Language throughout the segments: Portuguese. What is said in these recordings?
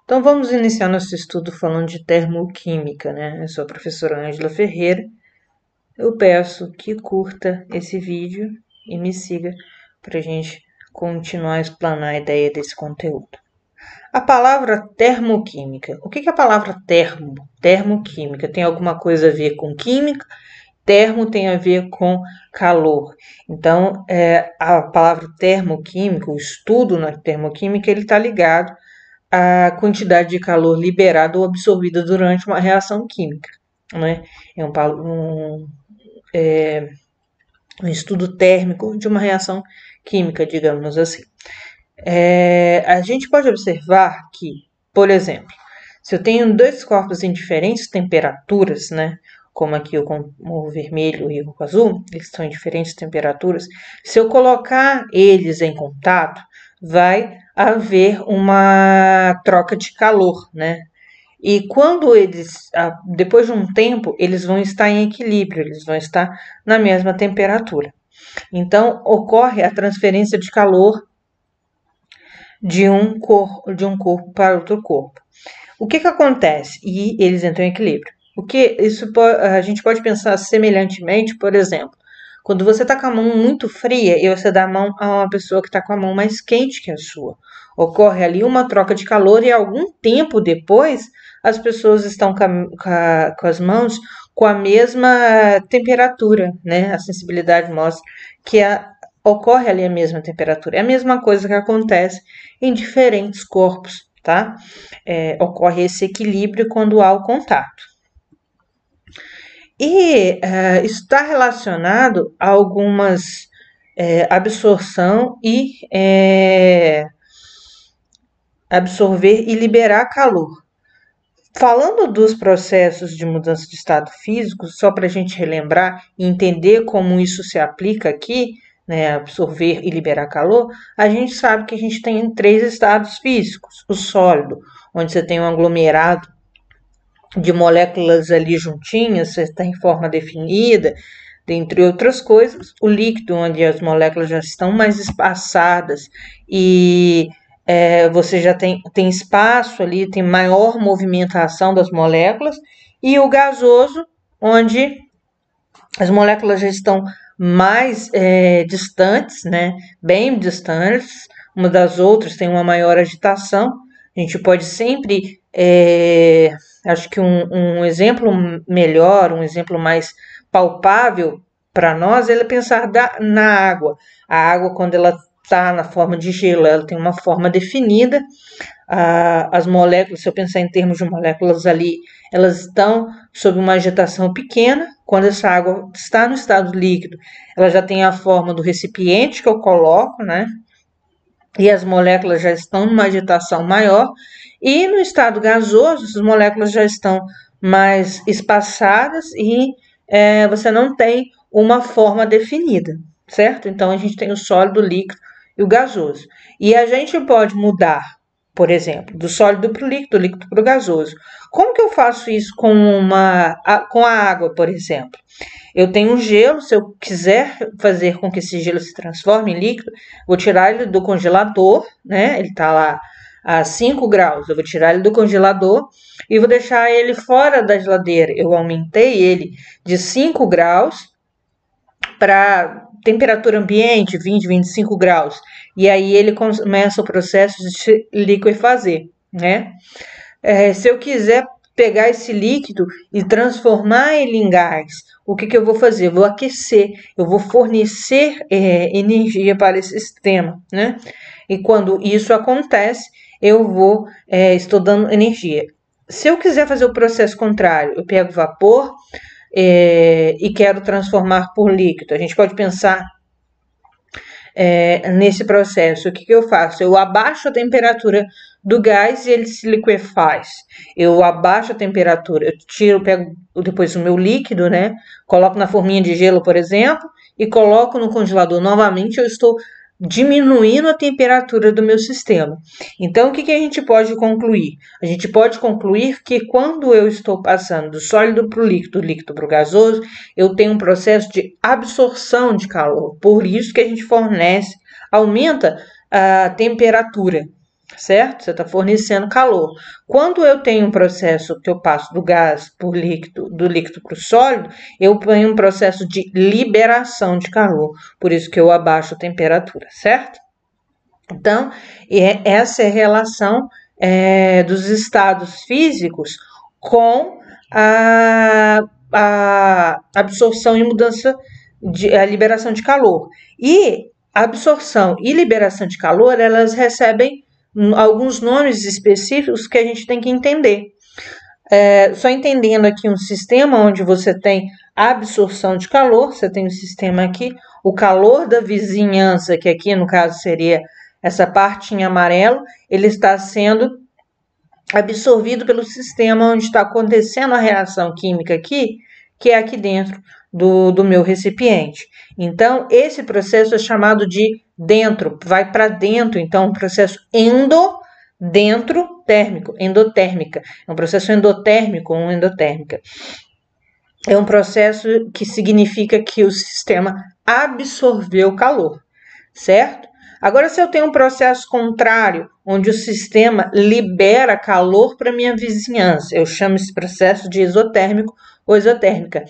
Então vamos iniciar nosso estudo falando de termoquímica, né? Eu sou a professora Ângela Ferreira. Eu peço que curta esse vídeo e me siga para a gente continuar a explanar a ideia desse conteúdo. A palavra termoquímica. O que é a palavra termoquímica? Tem alguma coisa a ver com química? Termo tem a ver com calor. Então, a palavra termoquímica, o estudo na termoquímica, ele está ligado à quantidade de calor liberada ou absorvida durante uma reação química, né? É um estudo térmico de uma reação química, digamos assim. A gente pode observar que, por exemplo, se eu tenho dois corpos em diferentes temperaturas, né? Como aqui o vermelho e o azul, eles estão em diferentes temperaturas. Se eu colocar eles em contato, vai haver uma troca de calor, né? E quando eles, depois de um tempo, eles vão estar em equilíbrio, eles vão estar na mesma temperatura. Então, ocorre a transferência de calor de um corpo para outro corpo. O que acontece? E eles entram em equilíbrio. A gente pode pensar semelhantemente, por exemplo, quando você está com a mão muito fria e você dá a mão a uma pessoa que está com a mão mais quente que a sua. Ocorre ali uma troca de calor e algum tempo depois as pessoas estão com as mãos com a mesma temperatura, né? A sensibilidade mostra que ocorre ali a mesma temperatura. É a mesma coisa que acontece em diferentes corpos, tá? Ocorre esse equilíbrio quando há o contato. E está relacionado a algumas absorção e absorver e liberar calor. Falando dos processos de mudança de estado físico, só para a gente relembrar e entender como isso se aplica aqui, né, absorver e liberar calor, a gente sabe que a gente tem 3 estados físicos. O sólido, onde você tem um aglomerado de moléculas ali juntinhas, você está em forma definida, dentre outras coisas. O líquido, onde as moléculas já estão mais espaçadas e você já tem espaço ali, tem maior movimentação das moléculas. E o gasoso, onde as moléculas já estão mais distantes, né? Bem distantes, uma das outras, tem uma maior agitação. A gente pode sempre, acho que um exemplo melhor, um exemplo mais palpável para nós é pensar na água. A água, quando ela está na forma de gelo, ela tem uma forma definida. As moléculas, se eu pensar em termos de moléculas ali, elas estão sob uma agitação pequena. Quando essa água está no estado líquido, ela já tem a forma do recipiente que eu coloco, né? E as moléculas já estão numa agitação maior. E no estado gasoso, as moléculas já estão mais espaçadas e você não tem uma forma definida, certo? Então, a gente tem o sólido, o líquido e o gasoso. E a gente pode mudar, por exemplo, do sólido para o líquido para o gasoso. Como que eu faço isso com a água, por exemplo? Eu tenho um gelo, se eu quiser fazer com que esse gelo se transforme em líquido, vou tirar ele do congelador, né? Ele está lá a 5 graus, eu vou tirar ele do congelador e vou deixar ele fora da geladeira. Eu aumentei ele de 5 graus para temperatura ambiente, 20, 25 graus. E aí ele começa o processo de se liquefazer, né? Se eu quiser pegar esse líquido e transformar ele em gás, o que eu vou fazer? Eu vou aquecer, eu vou fornecer energia para esse sistema, né? E quando isso acontece, estou dando energia. Se eu quiser fazer o processo contrário, eu pego vapor e quero transformar por líquido. A gente pode pensar nesse processo. O que eu faço? Eu abaixo a temperatura do gás e ele se liquefaz. Eu abaixo a temperatura, eu pego depois o meu líquido, né? Coloco na forminha de gelo, por exemplo, e coloco no congelador novamente. Eu estou diminuindo a temperatura do meu sistema. Então, o que a gente pode concluir? A gente pode concluir que quando eu estou passando do sólido para o líquido, do líquido para o gasoso, eu tenho um processo de absorção de calor. Por isso que a gente aumenta a temperatura. certo? Você está fornecendo calor. Quando eu tenho um processo que eu passo do gás por líquido, do líquido para o sólido, eu tenho um processo de liberação de calor. Por isso que eu abaixo a temperatura, certo? Então, essa é a relação dos estados físicos com a absorção e mudança a liberação de calor. E a absorção e liberação de calor, elas recebem alguns nomes específicos que a gente tem que entender. Só entendendo aqui um sistema onde você tem a absorção de calor, você tem um sistema aqui, o calor da vizinhança, que aqui no caso seria essa parte em amarelo, ele está sendo absorvido pelo sistema onde está acontecendo a reação química aqui, que é aqui dentro do meu recipiente. Então, esse processo é chamado de dentro, vai para dentro, então, um processo endotérmico. É um processo endotérmico ou endotérmica. É um processo que significa que o sistema absorveu calor, certo? Agora, se eu tenho um processo contrário, onde o sistema libera calor para minha vizinhança, eu chamo esse processo de exotérmico ou exotérmica,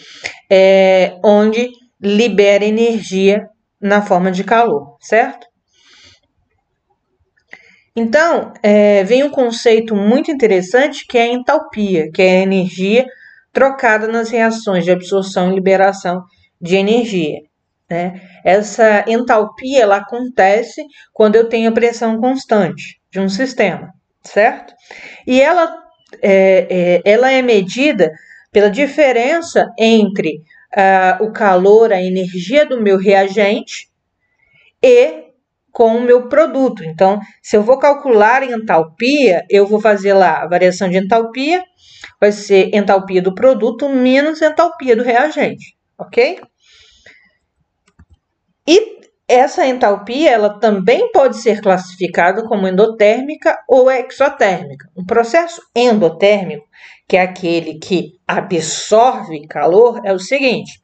onde libera energia na forma de calor, certo? Então, vem um conceito muito interessante que é a entalpia, que é a energia trocada nas reações de absorção e liberação de energia. Né? Essa entalpia ela acontece quando eu tenho a pressão constante de um sistema, certo? E ela é medida pela diferença entre o calor, a energia do meu reagente e com o meu produto. Então, se eu vou calcular entalpia, eu vou fazer lá a variação de entalpia, vai ser entalpia do produto menos entalpia do reagente, ok? E essa entalpia, ela também pode ser classificada como endotérmica ou exotérmica. Um processo endotérmico, que é aquele que absorve calor, é o seguinte: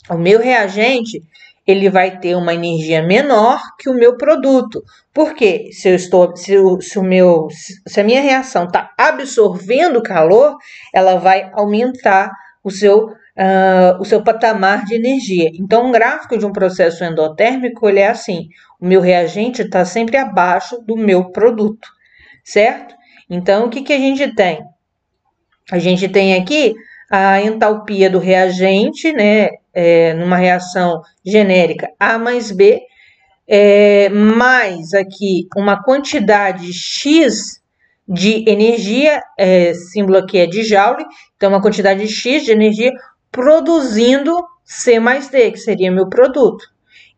o meu reagente ele vai ter uma energia menor que o meu produto. Por quê? Se a minha reação está absorvendo calor, ela vai aumentar o seu patamar de energia. Então, um gráfico de um processo endotérmico ele é assim: o meu reagente está sempre abaixo do meu produto, certo? Então, o que a gente tem? A gente tem aqui a entalpia do reagente, né, numa reação genérica A mais B, mais aqui uma quantidade X de energia, símbolo aqui é de Joule, então uma quantidade X de energia produzindo C mais D, que seria meu produto.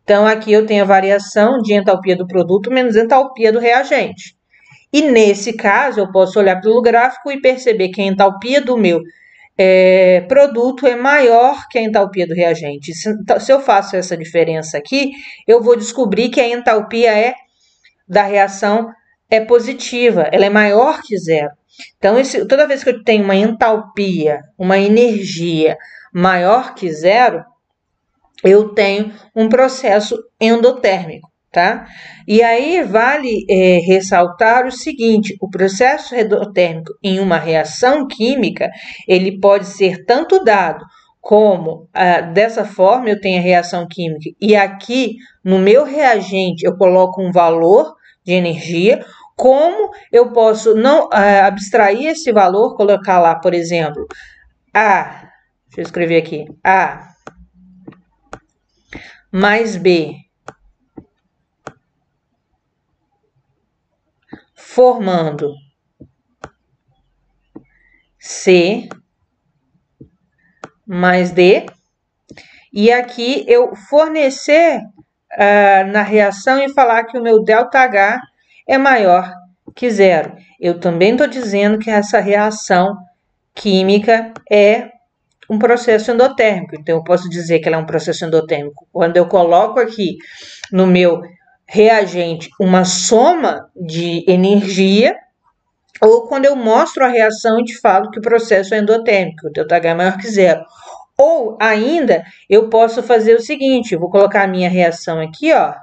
Então, aqui eu tenho a variação de entalpia do produto menos entalpia do reagente. E nesse caso, eu posso olhar pelo gráfico e perceber que a entalpia do meu produto é maior que a entalpia do reagente. Se eu faço essa diferença aqui, eu vou descobrir que a entalpia da reação é positiva, ela é maior que zero. Então, toda vez que eu tenho uma entalpia, uma energia maior que zero, eu tenho um processo endotérmico, tá? E aí vale ressaltar o seguinte: o processo endotérmico em uma reação química, ele pode ser tanto dado como dessa forma eu tenho a reação química e aqui no meu reagente eu coloco um valor de energia, como eu posso não abstrair esse valor, colocar lá, por exemplo, deixa eu escrever aqui, A mais B formando C mais D, e aqui eu fornecer na reação e falar que o meu ΔH é maior que zero. Eu também estou dizendo que essa reação química é um processo endotérmico. Então, eu posso dizer que ela é um processo endotérmico quando eu coloco aqui no meu reagente uma soma de energia, ou quando eu mostro a reação e te falo que o processo é endotérmico, o ΔH é maior que zero. Ou ainda, eu posso fazer o seguinte: eu vou colocar a minha reação aqui, ó,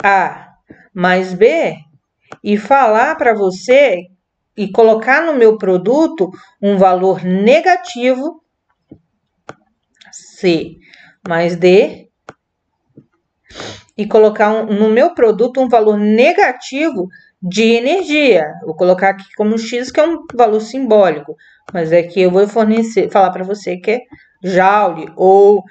A mais B, e falar para você e colocar no meu produto um valor negativo, C mais D, e colocar no meu produto um valor negativo de energia. Vou colocar aqui como X, que é um valor simbólico, mas é que eu vou falar para você que é joule ou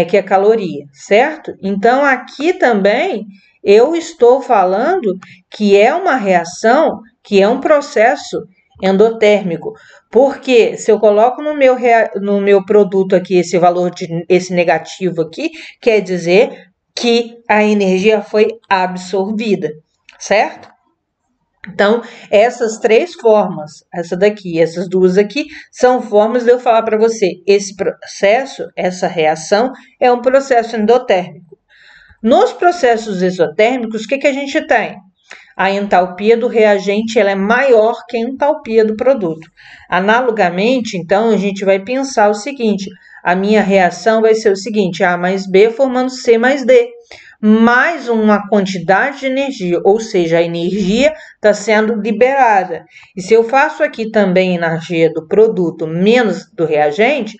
que é caloria, certo? Então, aqui também eu estou falando que é uma reação, que é um processo endotérmico, porque se eu coloco no meu produto aqui esse valor, esse negativo aqui, quer dizer que a energia foi absorvida, certo? Então, essas três formas, essa daqui, essas duas aqui, são formas de eu falar para você, esse processo, essa reação, é um processo endotérmico. Nos processos exotérmicos, o que a gente tem? A entalpia do reagente ela é maior que a entalpia do produto. Analogamente, então, a gente vai pensar o seguinte, a minha reação vai ser o seguinte, A mais B formando C mais D, mais uma quantidade de energia, ou seja, a energia está sendo liberada. E se eu faço aqui também energia do produto menos do reagente,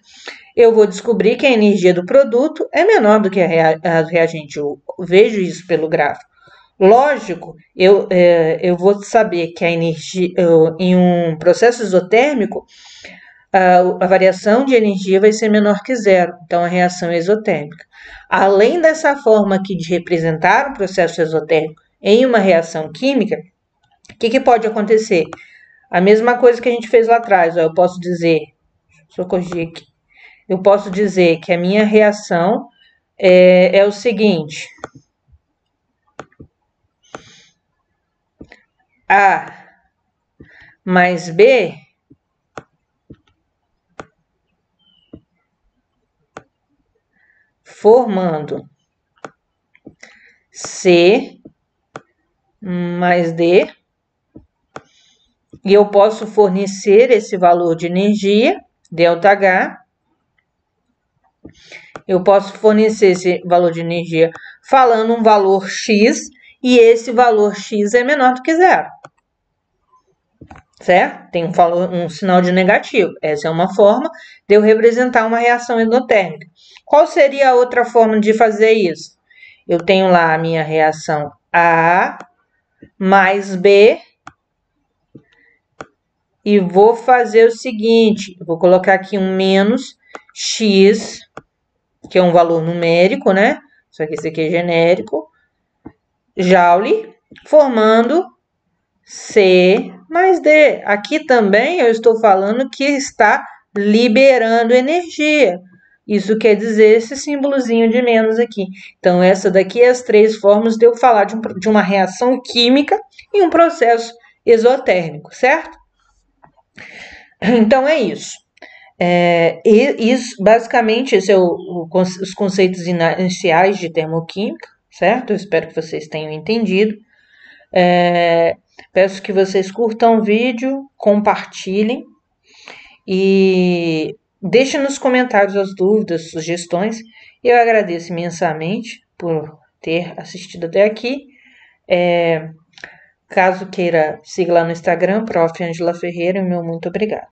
eu vou descobrir que a energia do produto é menor do que a do reagente. Eu vejo isso pelo gráfico. Lógico, eu vou saber que a energia, em um processo isotérmico, a variação de energia vai ser menor que zero, então a reação é exotérmica. Além dessa forma aqui de representar um processo exotérmico em uma reação química, o que pode acontecer? A mesma coisa que a gente fez lá atrás, eu posso dizer, deixa eu corrigir aqui, eu posso dizer que a minha reação é o seguinte, A mais B formando C mais D, e eu posso fornecer esse valor de energia, ΔH, eu posso fornecer esse valor de energia falando um valor X, e esse valor X é menor do que zero, certo? Tem um sinal de negativo. Essa é uma forma de eu representar uma reação endotérmica. Qual seria a outra forma de fazer isso? Eu tenho lá a minha reação A mais B e vou fazer o seguinte, vou colocar aqui um menos X, que é um valor numérico, né? Só que esse aqui é genérico, joule, formando C mais D. Aqui também eu estou falando que está liberando energia. Isso quer dizer esse símbolozinho de menos aqui. Então, essa daqui é as três formas de eu falar de uma reação química em um processo exotérmico, certo? Então, é isso. Basicamente, esse é os conceitos iniciais de termoquímica, certo? Eu espero que vocês tenham entendido. Peço que vocês curtam o vídeo, compartilhem e deixem nos comentários as dúvidas, sugestões. Eu agradeço imensamente por ter assistido até aqui. Caso queira, siga lá no Instagram, Prof. Angela Ferreira, e meu muito obrigado.